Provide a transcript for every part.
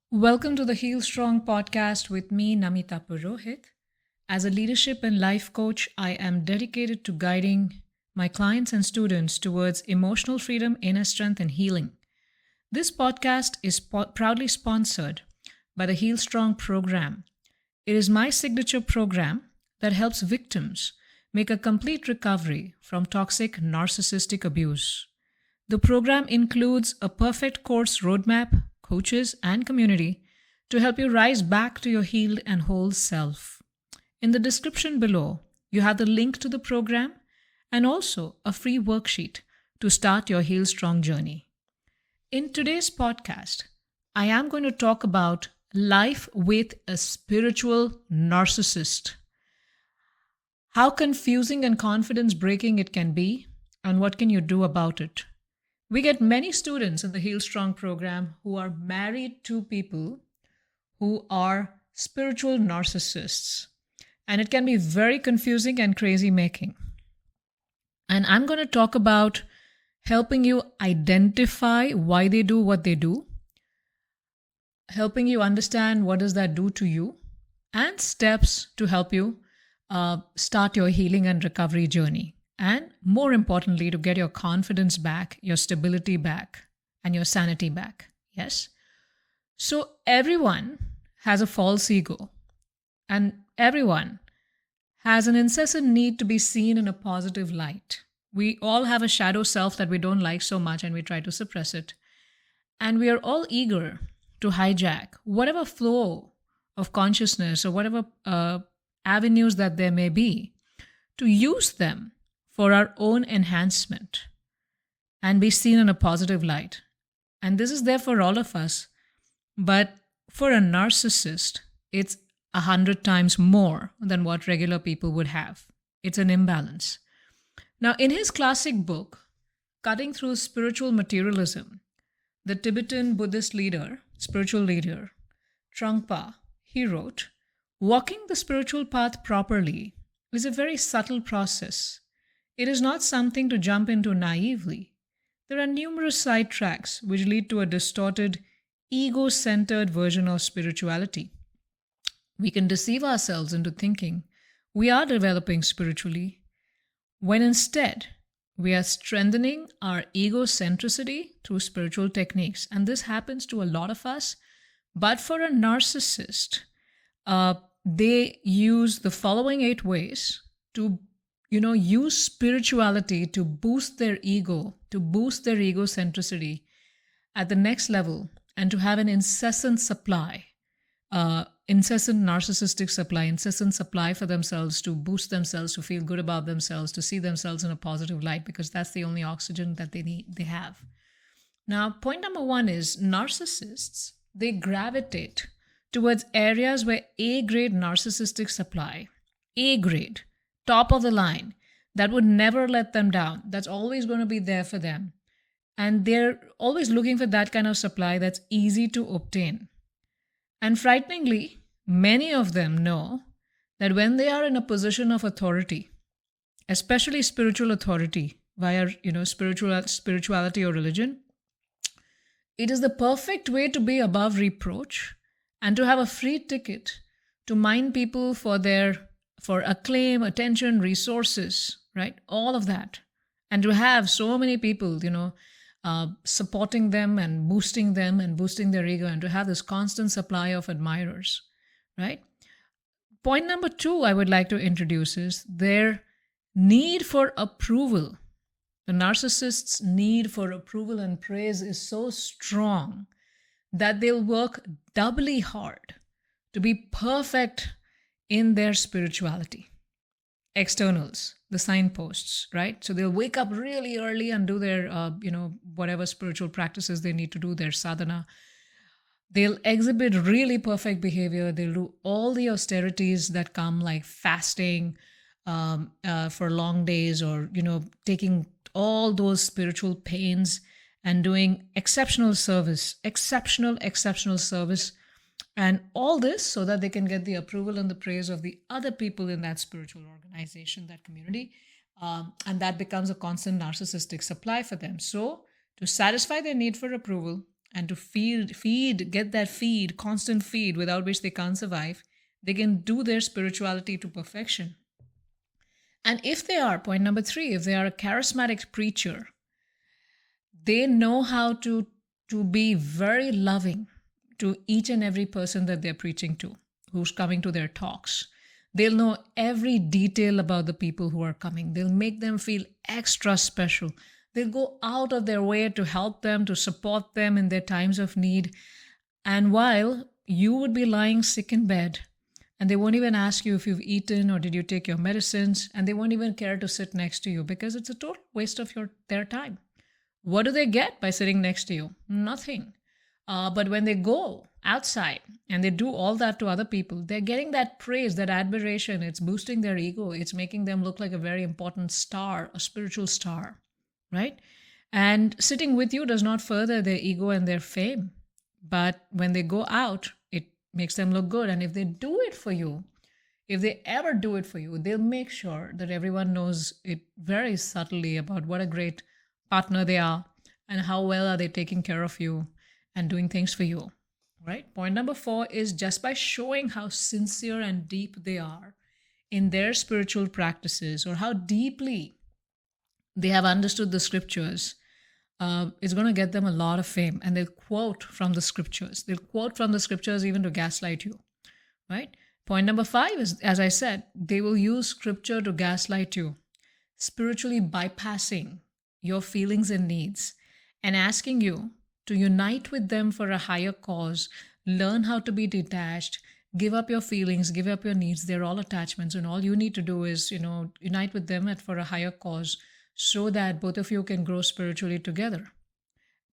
Welcome to the Heal Strong podcast with me, Namita Purohit. As a leadership and life coach, I am dedicated to guiding my clients and students towards emotional freedom, inner strength, and healing. This podcast is proudly sponsored by the Heal Strong program. It is my signature program that helps victims make a complete recovery from toxic narcissistic abuse. The program includes a perfect course roadmap, coaches, and community to help you rise back to your healed and whole self. In the description below, you have the link to the program and also a free worksheet to start your Heal Strong journey. In today's podcast, I am going to talk about life with a spiritual narcissist. How confusing and confidence breaking it can be, and what can you do about it? We get many students in the Heal Strong program who are married to people who are spiritual narcissists. And it can be very confusing and crazy making. And I'm going to talk about helping you identify why they do what they do, helping you understand what does that do to you, and steps to help you start your healing and recovery journey. And more importantly, to get your confidence back, your stability back, and your sanity back. Yes? So everyone has a false ego, and everyone has an incessant need to be seen in a positive light. We all have a shadow self that we don't like so much, and we try to suppress it. And we are all eager to hijack whatever flow of consciousness or whatever avenues that there may be, to use them for our own enhancement and be seen in a positive light. And this is there for all of us. But for a narcissist, it's 100 times more than what regular people would have. It's an imbalance. Now, in his classic book, Cutting Through Spiritual Materialism, the Tibetan Buddhist leader, spiritual leader, Trungpa, he wrote, "Walking the spiritual path properly is a very subtle process. It is not something to jump into naively. There are numerous side tracks which lead to a distorted, ego-centered version of spirituality. We can deceive ourselves into thinking we are developing spiritually, when instead we are strengthening our ego-centricity through spiritual techniques." And this happens to a lot of us. But for a narcissist, they use the following 8 ways to use spirituality to boost their ego, to boost their egocentricity at the next level, and to have an incessant supply, incessant narcissistic supply, incessant supply for themselves, to boost themselves, to feel good about themselves, to see themselves in a positive light, because that's the only oxygen that they have. Now, point number 1 is narcissists, they gravitate towards areas where A-grade narcissistic supply, A-grade, top of the line, that would never let them down. That's always going to be there for them. And they're always looking for that kind of supply that's easy to obtain. And frighteningly, many of them know that when they are in a position of authority, especially spiritual authority via spirituality or religion, it is the perfect way to be above reproach and to have a free ticket to mine people for acclaim, attention, resources, right? All of that. And to have so many people, supporting them and boosting their ego, and to have this constant supply of admirers, right? Point number 2 I would like to introduce is their need for approval. The narcissist's need for approval and praise is so strong that they'll work doubly hard to be perfect in their spirituality. Externals, the signposts, right? So they'll wake up really early and do their, whatever spiritual practices they need to do, their sadhana. They'll exhibit really perfect behavior. They'll do all the austerities that come, like fasting for long days, or, taking all those spiritual pains and doing exceptional service, exceptional service. And all this so that they can get the approval and the praise of the other people in that spiritual organization, that community. And that becomes a constant narcissistic supply for them. So to satisfy their need for approval, and to get that constant feed without which they can't survive, they can do their spirituality to perfection. And if they are, point number 3, if they are a charismatic preacher, they know how to be very loving to each and every person that they're preaching to, who's coming to their talks. They'll know every detail about the people who are coming. They'll make them feel extra special. They'll go out of their way to help them, to support them in their times of need. And while you would be lying sick in bed, and they won't even ask you if you've eaten or did you take your medicines, and they won't even care to sit next to you because it's a total waste of their time. What do they get by sitting next to you? Nothing. But when they go outside and they do all that to other people, they're getting that praise, that admiration. It's boosting their ego. It's making them look like a very important star, a spiritual star, right? And sitting with you does not further their ego and their fame. But when they go out, it makes them look good. And if they do it for you, if they ever do it for you, they'll make sure that everyone knows it very subtly about what a great partner they are and how well are they taking care of you and doing things for you, right? Point number 4 is just by showing how sincere and deep they are in their spiritual practices, or how deeply they have understood the scriptures, it's going to get them a lot of fame. And they'll quote from the scriptures. They'll quote from the scriptures even to gaslight you, right? Point number 5 is, as I said, they will use scripture to gaslight you, spiritually bypassing your feelings and needs and asking you to unite with them for a higher cause, learn how to be detached, give up your feelings, give up your needs. They're all attachments, and all you need to do is, unite with them for a higher cause so that both of you can grow spiritually together.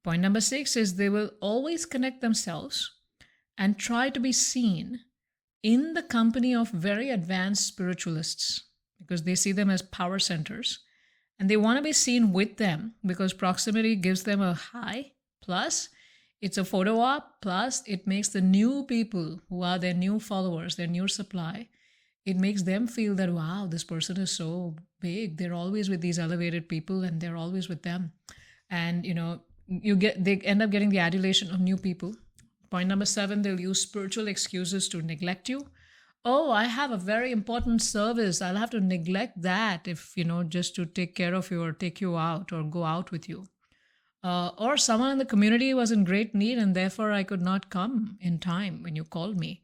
Point number 6 is they will always connect themselves and try to be seen in the company of very advanced spiritualists because they see them as power centers, and they want to be seen with them because proximity gives them a high. Plus, it's a photo op. Plus, it makes the new people who are their new followers, their new supply, it makes them feel that, wow, this person is so big. They're always with these elevated people and they're always with them. And, they end up getting the adulation of new people. Point number 7, they'll use spiritual excuses to neglect you. Oh, I have a very important service. I'll have to neglect that if, just to take care of you or take you out or go out with you. Or someone in the community was in great need and therefore I could not come in time when you called me.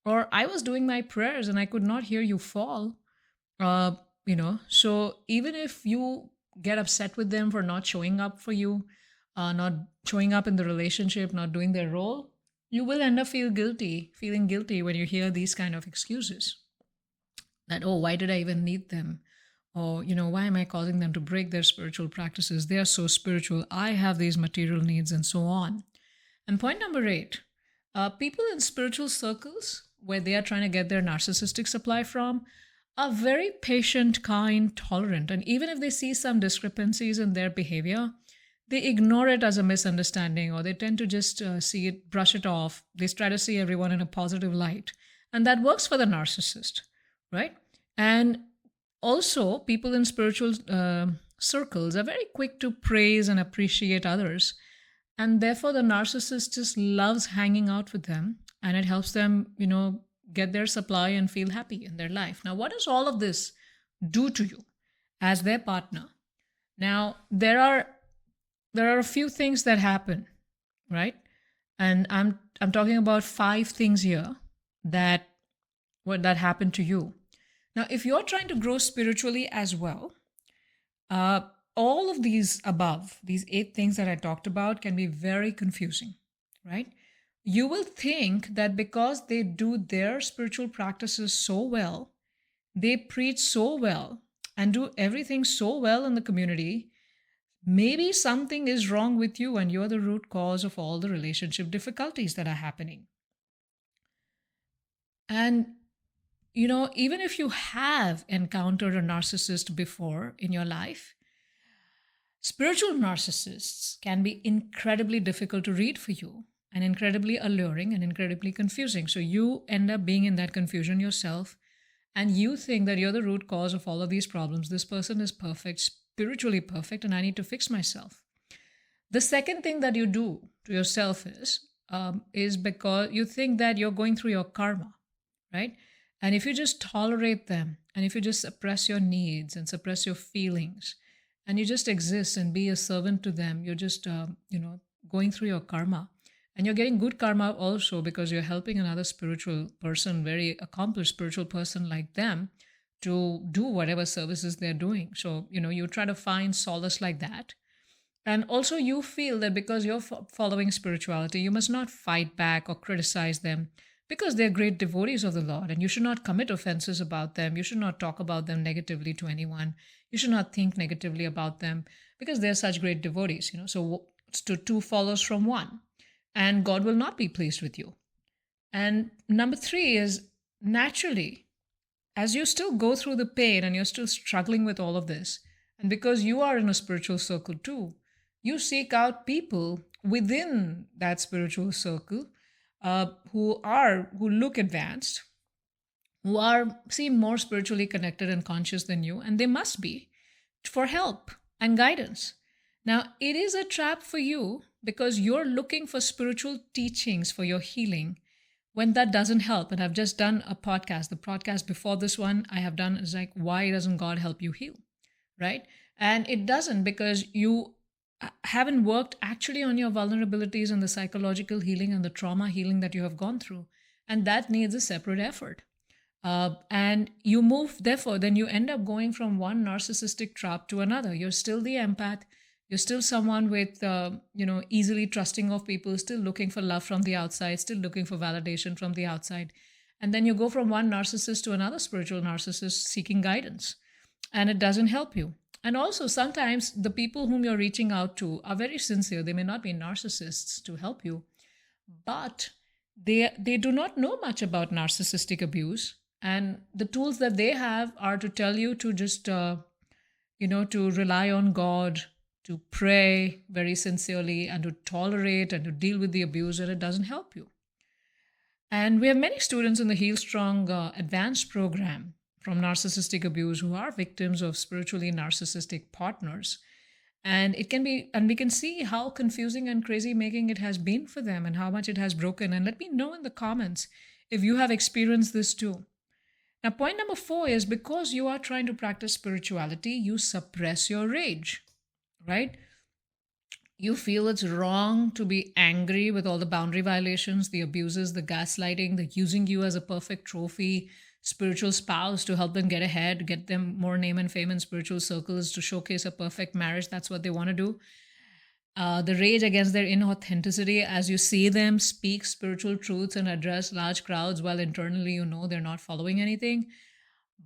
Or I was doing my prayers and I could not hear you fall. So even if you get upset with them for not showing up for you, not showing up in the relationship, not doing their role, you will end up feeling guilty when you hear these kind of excuses. That, oh, why did I even need them? Or, why am I causing them to break their spiritual practices? They are so spiritual. I have these material needs and so on. And point number 8, people in spiritual circles where they are trying to get their narcissistic supply from are very patient, kind, tolerant. And even if they see some discrepancies in their behavior, they ignore it as a misunderstanding, or they tend to just see it, brush it off. They try to see everyone in a positive light. And that works for the narcissist, right? And also, people in spiritual circles are very quick to praise and appreciate others. And therefore, the narcissist just loves hanging out with them. And it helps them, get their supply and feel happy in their life. Now, what does all of this do to you as their partner? Now, there are a few things that happen, right? And I'm talking about 5 things here that happened to you. Now, if you're trying to grow spiritually as well, all of these above, these 8 things that I talked about, can be very confusing, right? You will think that because they do their spiritual practices so well, they preach so well, and do everything so well in the community, maybe something is wrong with you and you're the root cause of all the relationship difficulties that are happening. And even if you have encountered a narcissist before in your life, spiritual narcissists can be incredibly difficult to read for you and incredibly alluring and incredibly confusing. So you end up being in that confusion yourself and you think that you're the root cause of all of these problems. This person is perfect, spiritually perfect, and I need to fix myself. The second thing that you do to yourself is because you think that you're going through your karma, right? And if you just tolerate them, and if you just suppress your needs and suppress your feelings, and you just exist and be a servant to them, you're just, going through your karma. And you're getting good karma also because you're helping another spiritual person, very accomplished spiritual person like them, to do whatever services they're doing. So, you try to find solace like that. And also, you feel that because you're following spirituality, you must not fight back or criticize them because they're great devotees of the Lord, and you should not commit offenses about them. You should not talk about them negatively to anyone. You should not think negatively about them because they're such great devotees. So two follows from one, and God will not be pleased with you. And number 3 is, naturally, as you still go through the pain and you're still struggling with all of this, and because you are in a spiritual circle too, you seek out people within that spiritual circle who look advanced, who seem more spiritually connected and conscious than you, and they must be, for help and guidance. Now, it is a trap for you because you're looking for spiritual teachings for your healing when that doesn't help. And I've just done a podcast. The podcast before this one I have done is like, why doesn't God help you heal? Right? And it doesn't, because you haven't worked actually on your vulnerabilities and the psychological healing and the trauma healing that you have gone through. And that needs a separate effort. And you move, therefore, then you end up going from one narcissistic trap to another. You're still the empath. You're still someone with, easily trusting of people, still looking for love from the outside, still looking for validation from the outside. And then you go from one narcissist to another spiritual narcissist seeking guidance. And it doesn't help you. And also, sometimes the people whom you're reaching out to are very sincere. They may not be narcissists to help you, but they do not know much about narcissistic abuse. And the tools that they have are to tell you to just, to rely on God, to pray very sincerely, and to tolerate and to deal with the abuse, and it doesn't help you. And we have many students in the Heal Strong Advanced program from narcissistic abuse who are victims of spiritually narcissistic partners. And it can be, and we can see how confusing and crazy making it has been for them and how much it has broken. And let me know in the comments if you have experienced this too. Now, point number 4 is, because you are trying to practice spirituality, you suppress your rage, right? You feel it's wrong to be angry with all the boundary violations, the abuses, the gaslighting, the using you as a perfect trophy spiritual spouse to help them get ahead, get them more name and fame in spiritual circles, to showcase a perfect marriage. That's what they want to do. The rage against their inauthenticity as you see them speak spiritual truths and address large crowds while internally they're not following anything.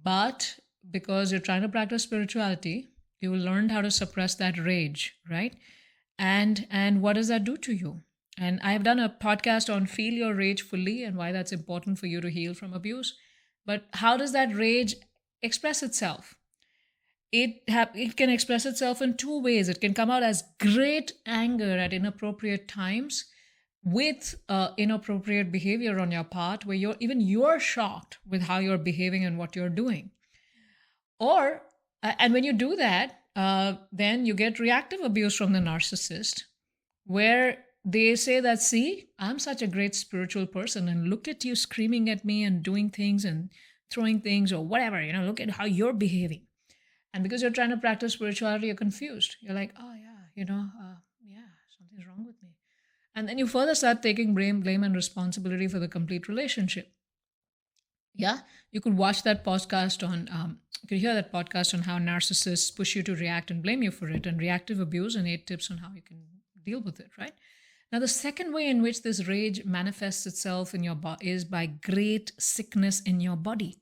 But because you're trying to practice spirituality, you will learn how to suppress that rage, right? And what does that do to you? And I've done a podcast on Feel Your Rage Fully and why that's important for you to heal from abuse. But how does that rage express itself? It can express itself in 2 ways. It can come out as great anger at inappropriate times with inappropriate behavior on your part, where you're shocked with how you're behaving and what you're doing. Or, and when you do that, then you get reactive abuse from the narcissist, where they say that, see, I'm such a great spiritual person, and look at you screaming at me and doing things and throwing things or whatever, look at how you're behaving. And because you're trying to practice spirituality, you're confused. You're like, oh yeah, something's wrong with me. And then you further start taking blame and responsibility for the complete relationship. Yeah, you could watch that podcast you could hear that podcast on how narcissists push you to react and blame you for it, and reactive abuse, and 8 tips on how you can deal with it, right? Now, the second way in which this rage manifests itself in your body is by great sickness in your body.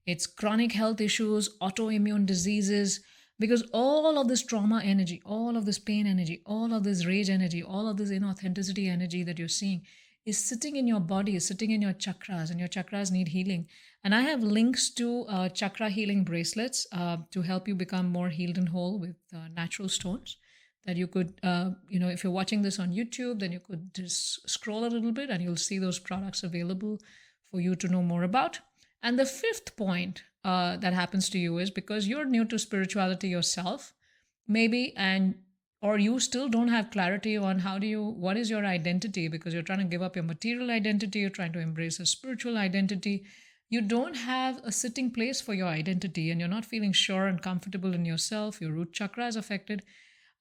It's chronic health issues, autoimmune diseases, because all of this trauma energy, all of this pain energy, all of this rage energy, all of this inauthenticity energy that you're seeing is sitting in your body, is sitting in your chakras, and your chakras need healing. And I have links to chakra healing bracelets to help you become more healed and whole with natural stones that you could, if you're watching this on YouTube, then you could just scroll a little bit and you'll see those products available for you to know more about. And the 5th point that happens to you is, because you're new to spirituality yourself, maybe, and or you still don't have clarity on what is your identity, because you're trying to give up your material identity, you're trying to embrace a spiritual identity. You don't have a sitting place for your identity, and you're not feeling sure and comfortable in yourself. Your root chakra is affected.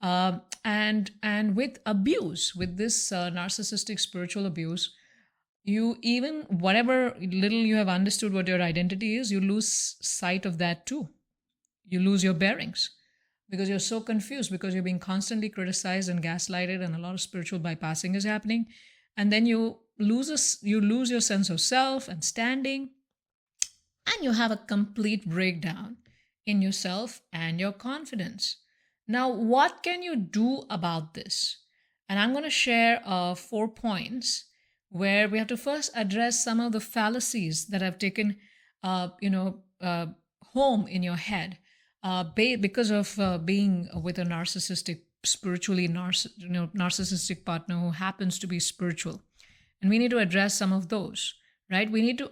And with abuse, with this narcissistic spiritual abuse, you, even whatever little you have understood what your identity is, you lose sight of that too. You lose your bearings because you're so confused, because you're being constantly criticized and gaslighted, and a lot of spiritual bypassing is happening. And then you lose your sense of self and standing, and you have a complete breakdown in yourself and your confidence. Now, what can you do about this? And I'm going to share 4 points where we have to first address some of the fallacies that have taken, home in your head because of being with a narcissistic, narcissistic partner who happens to be spiritual. And we need to address some of those, right? We need to,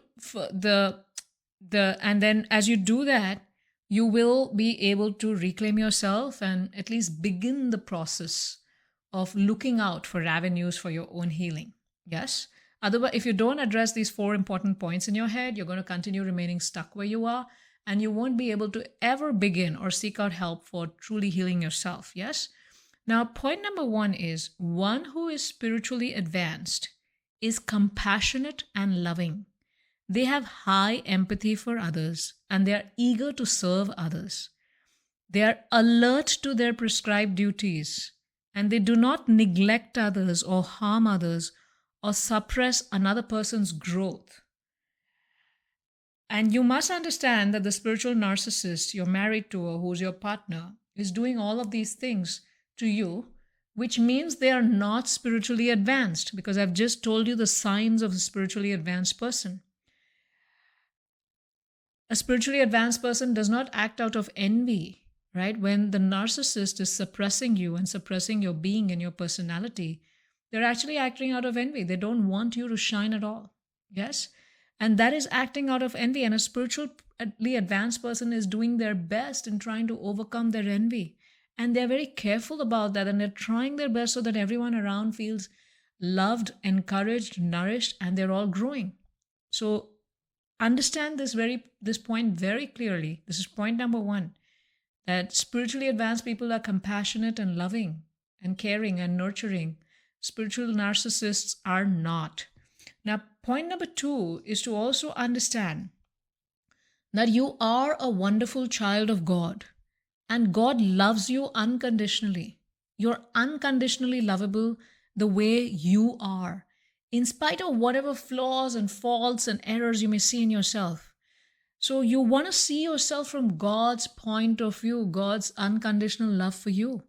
and then as you do that, you will be able to reclaim yourself and at least begin the process of looking out for avenues for your own healing. Yes? Otherwise, if you don't address these 4 important points in your head, you're going to continue remaining stuck where you are, and you won't be able to ever begin or seek out help for truly healing yourself. Yes? Now, point number 1 is, one who is spiritually advanced is compassionate and loving. They have high empathy for others, and they are eager to serve others. They are alert to their prescribed duties, and they do not neglect others or harm others or suppress another person's growth. And you must understand that the spiritual narcissist you're married to, or who's your partner, is doing all of these things to you, which means they are not spiritually advanced, because I've just told you the signs of a spiritually advanced person. A spiritually advanced person does not act out of envy, right? When the narcissist is suppressing you and suppressing your being and your personality, they're actually acting out of envy. They don't want you to shine at all. Yes? And that is acting out of envy. And a spiritually advanced person is doing their best in trying to overcome their envy. And they're very careful about that. And they're trying their best so that everyone around feels loved, encouraged, nourished, and they're all growing. So understand this point very clearly. This is point number 1, that spiritually advanced people are compassionate and loving and caring and nurturing. Spiritual narcissists are not. Now, point number 2 is to also understand that you are a wonderful child of God, and God loves you unconditionally. You're unconditionally lovable the way you are, in spite of whatever flaws and faults and errors you may see in yourself. So you want to see yourself from God's point of view, God's unconditional love for you.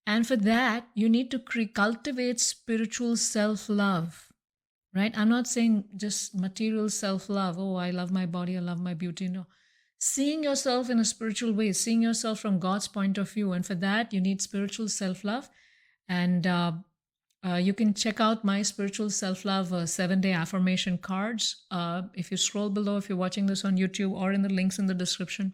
And for that, you need to cultivate spiritual self-love, right? I'm not saying just material self-love. Oh, I love my body, I love my beauty. No. Seeing yourself in a spiritual way, seeing yourself from God's point of view. And for that, you need spiritual self-love. And you can check out my spiritual self-love 7-day affirmation cards. If you scroll below, if you're watching this on YouTube, or in the links in the description,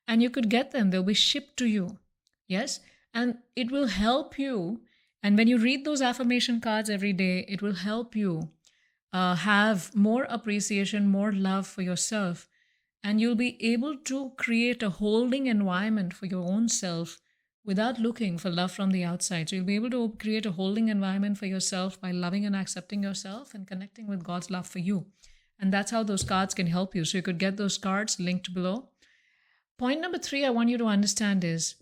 and you could get them. They'll be shipped to you. Yes? And it will help you. And when you read those affirmation cards every day, it will help you have more appreciation, more love for yourself. And you'll be able to create a holding environment for your own self without looking for love from the outside. So you'll be able to create a holding environment for yourself by loving and accepting yourself and connecting with God's love for you. And that's how those cards can help you. So you could get those cards linked below. Point number 3 I want you to understand is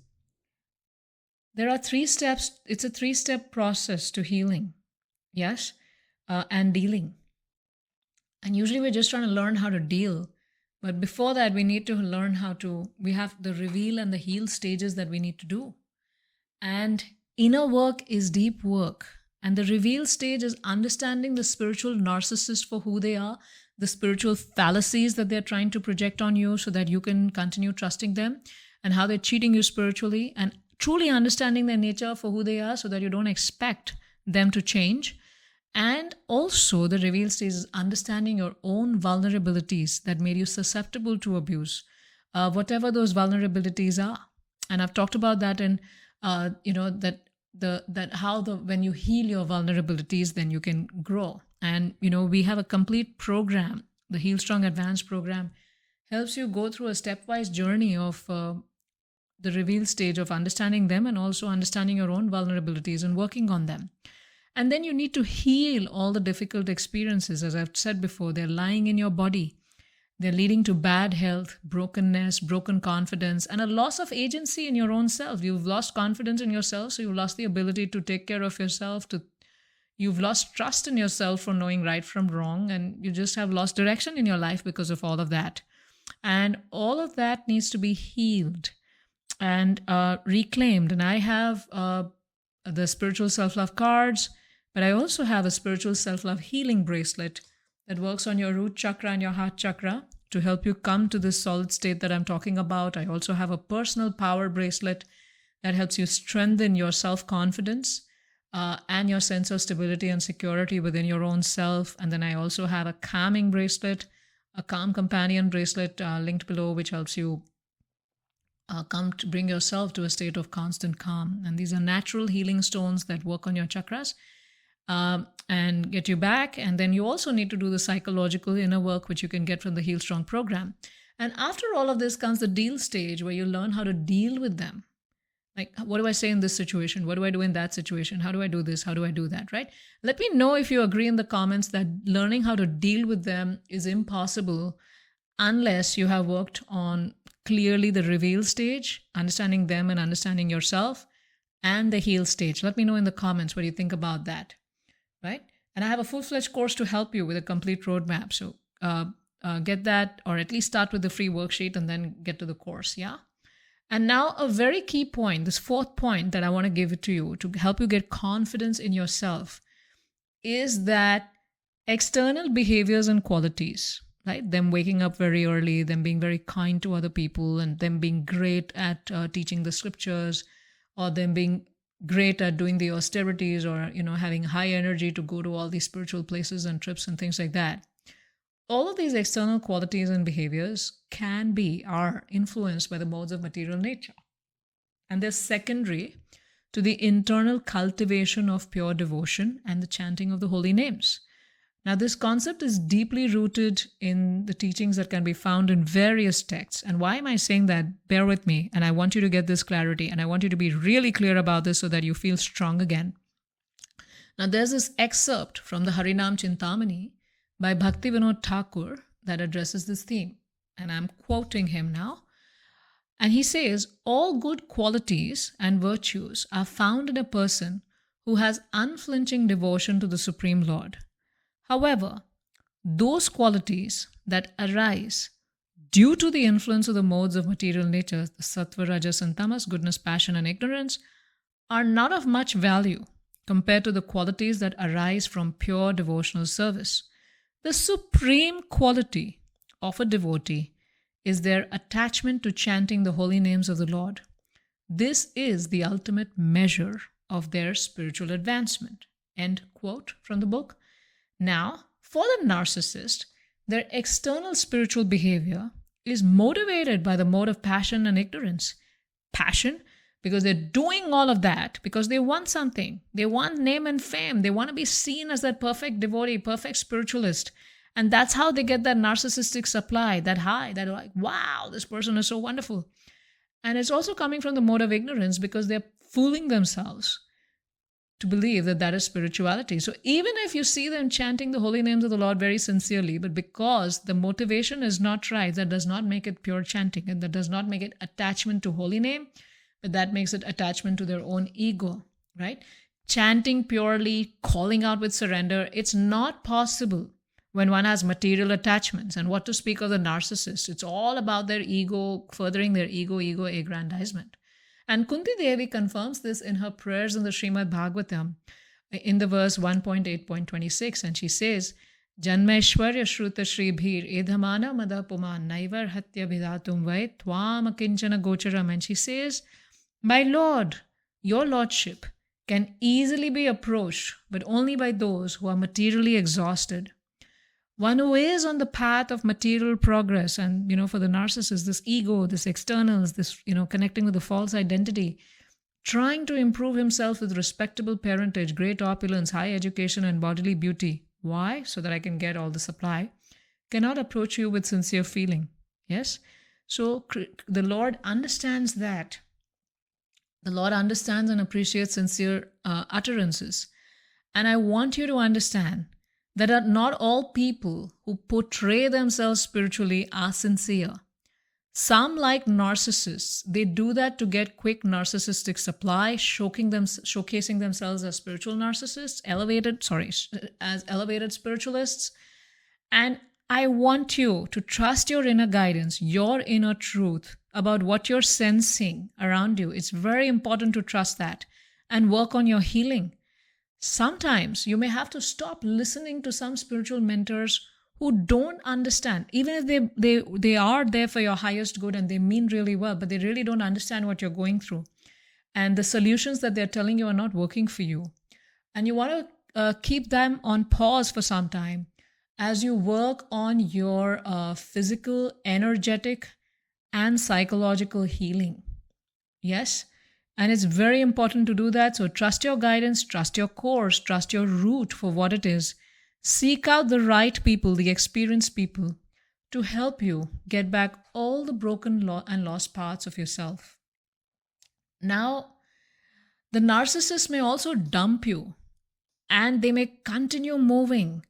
there are 3 steps. It's a 3-step process to healing. Yes? And dealing. And usually we're just trying to learn how to deal. But before that, we need to learn we have the reveal and the heal stages that we need to do. And inner work is deep work. And the reveal stage is understanding the spiritual narcissist for who they are, the spiritual fallacies that they're trying to project on you so that you can continue trusting them, and how they're cheating you spiritually, and truly understanding their nature for who they are so that you don't expect them to change. And also the reveal stage is understanding your own vulnerabilities that made you susceptible to abuse, whatever those vulnerabilities are. And I've talked about that in, that when you heal your vulnerabilities, then you can grow. And we have a complete program. The Heal Strong Advanced program helps you go through a stepwise journey of the reveal stage of understanding them and also understanding your own vulnerabilities and working on them. And then you need to heal all the difficult experiences. As I've said before, they're lying in your body. They're leading to bad health, brokenness, broken confidence, and a loss of agency in your own self. You've lost confidence in yourself, so you've lost the ability to take care of yourself. You've lost trust in yourself for knowing right from wrong, and you just have lost direction in your life because of all of that. And all of that needs to be healed and reclaimed. And I have the spiritual self-love cards, but I also have a spiritual self-love healing bracelet that works on your root chakra and your heart chakra to help you come to this solid state that I'm talking about. I also have a personal power bracelet that helps you strengthen your self-confidence and your sense of stability and security within your own self. And then I also have a calming bracelet, a calm companion bracelet linked below, which helps you come to bring yourself to a state of constant calm. And these are natural healing stones that work on your chakras and get you back. And then you also need to do the psychological inner work, which you can get from the Heal Strong program. And after all of this comes the deal stage, where you learn how to deal with them. Like, what do I say in this situation? What do I do in that situation? How do I do this? How do I do that, right? Let me know if you agree in the comments that learning how to deal with them is impossible unless you have worked on clearly the reveal stage, understanding them and understanding yourself, and the heal stage. Let me know in the comments what you think about that, right? And I have a full-fledged course to help you with a complete roadmap. So get that, or at least start with the free worksheet and then get to the course, yeah? And now a very key point, this fourth point that I want to give it to you to help you get confidence in yourself, is that external behaviors and qualities, right? Them waking up very early, them being very kind to other people, and them being great at teaching the scriptures, or them being great at doing the austerities, or having high energy to go to all these spiritual places and trips and things like that. All of these external qualities and behaviors are influenced by the modes of material nature. And they're secondary to the internal cultivation of pure devotion and the chanting of the holy names. Now, this concept is deeply rooted in the teachings that can be found in various texts. And why am I saying that? Bear with me. And I want you to get this clarity. And I want you to be really clear about this so that you feel strong again. Now, there's this excerpt from the Harinam Chintamani by Bhaktivinoda Thakur that addresses this theme. And I'm quoting him now. And he says, all good qualities and virtues are found in a person who has unflinching devotion to the Supreme Lord. However, those qualities that arise due to the influence of the modes of material nature, the sattva, rajas, and tamas, goodness, passion, and ignorance, are not of much value compared to the qualities that arise from pure devotional service. The supreme quality of a devotee is their attachment to chanting the holy names of the Lord. This is the ultimate measure of their spiritual advancement. End quote from the book. Now, for the narcissist, their external spiritual behavior is motivated by the mode of passion and ignorance. Passion, because they're doing all of that because they want something. They want name and fame. They want to be seen as that perfect devotee, perfect spiritualist. And that's how they get that narcissistic supply, that high, that like, wow, this person is so wonderful. And it's also coming from the mode of ignorance because they're fooling themselves to believe that that is spirituality. So even if you see them chanting the holy names of the Lord very sincerely, but because the motivation is not right, that does not make it pure chanting, and that does not make it attachment to holy name, but that makes it attachment to their own ego, right? Chanting purely, calling out with surrender, it's not possible when one has material attachments. And what to speak of the narcissist? It's all about their ego, furthering their ego aggrandizement. And Kunti Devi confirms this in her prayers in the Srimad Bhagavatam in the verse 1.8.26. And she says, Janmeshwarya Shruta Shri Bhir Edhamana Madapuman Naivar Hatya Vidatum Vai Twam Akinchana Gocharam. And she says, my Lord, your Lordship can easily be approached, but only by those who are materially exhausted. One who is on the path of material progress, and for the narcissist, this ego, this externals, this connecting with the false identity, trying to improve himself with respectable parentage, great opulence, high education, and bodily beauty. Why? So that I can get all the supply. Cannot approach you with sincere feeling. Yes? So the Lord understands that. The Lord understands and appreciates sincere utterances. And I want you to understand that not all people who portray themselves spiritually are sincere. Some, like narcissists, they do that to get quick narcissistic supply, showcasing themselves as spiritual narcissists, as elevated spiritualists. And I want you to trust your inner guidance, your inner truth about what you're sensing around you. It's very important to trust that and work on your healing. Sometimes you may have to stop listening to some spiritual mentors who don't understand, even if they are there for your highest good and they mean really well, but they really don't understand what you're going through. And the solutions that they're telling you are not working for you. And you want to keep them on pause for some time as you work on your physical, energetic, and psychological healing. Yes? And it's very important to do that. So trust your guidance, trust your course, trust your route for what it is. Seek out the right people, the experienced people, to help you get back all the broken and lost parts of yourself. Now, the narcissist may also dump you, and they may continue moving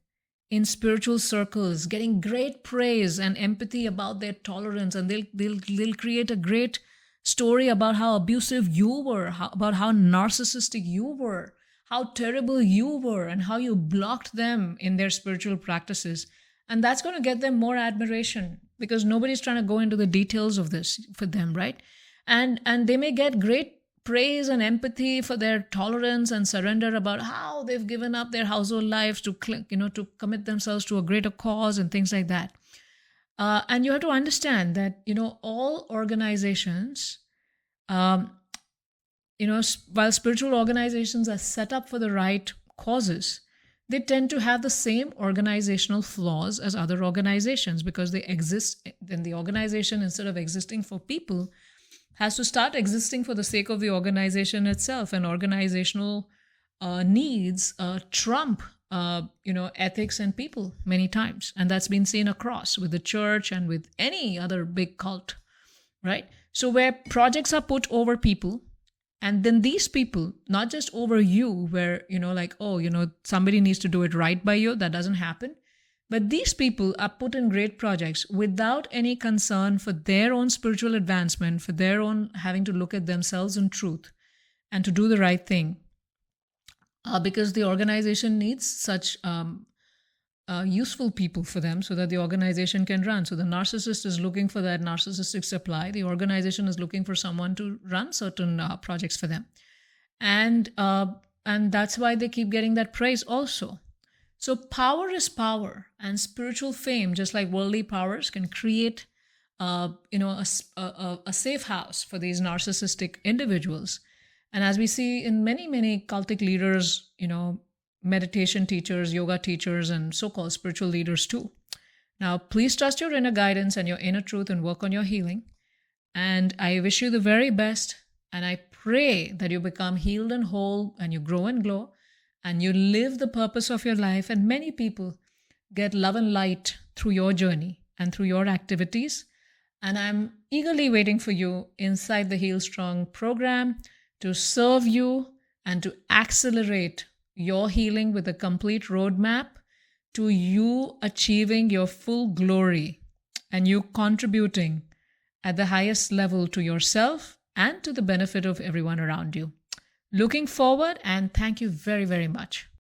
in spiritual circles, getting great praise and empathy about their tolerance, and they'll create a great story about how abusive you were, about how narcissistic you were, how terrible you were, and how you blocked them in their spiritual practices. And that's going to get them more admiration because nobody's trying to go into the details of this for them, right? And they may get great praise and empathy for their tolerance and surrender about how they've given up their household lives to commit themselves to a greater cause and things like that. And you have to understand that, all organizations, while spiritual organizations are set up for the right causes, they tend to have the same organizational flaws as other organizations because they exist. Then the organization, instead of existing for people, has to start existing for the sake of the organization itself. And organizational needs trump ethics and people many times. And that's been seen across with the church and with any other big cult, right? So where projects are put over people, and then these people, not just over you, where, somebody needs to do it right by you, that doesn't happen. But these people are put in great projects without any concern for their own spiritual advancement, for their own having to look at themselves in truth and to do the right thing. Because the organization needs such useful people for them so that the organization can run. So the narcissist is looking for that narcissistic supply. The organization is looking for someone to run certain projects for them. And that's why they keep getting that praise also. So power is power, and spiritual fame, just like worldly powers, can create a safe house for these narcissistic individuals. And as we see in many, many cultic leaders, meditation teachers, yoga teachers, and so-called spiritual leaders too. Now, please trust your inner guidance and your inner truth and work on your healing. And I wish you the very best. And I pray that you become healed and whole and you grow and glow and you live the purpose of your life. And many people get love and light through your journey and through your activities. And I'm eagerly waiting for you inside the Heal Strong program to serve you and to accelerate your healing with a complete roadmap to you achieving your full glory and you contributing at the highest level to yourself and to the benefit of everyone around you. Looking forward, and thank you very, very much.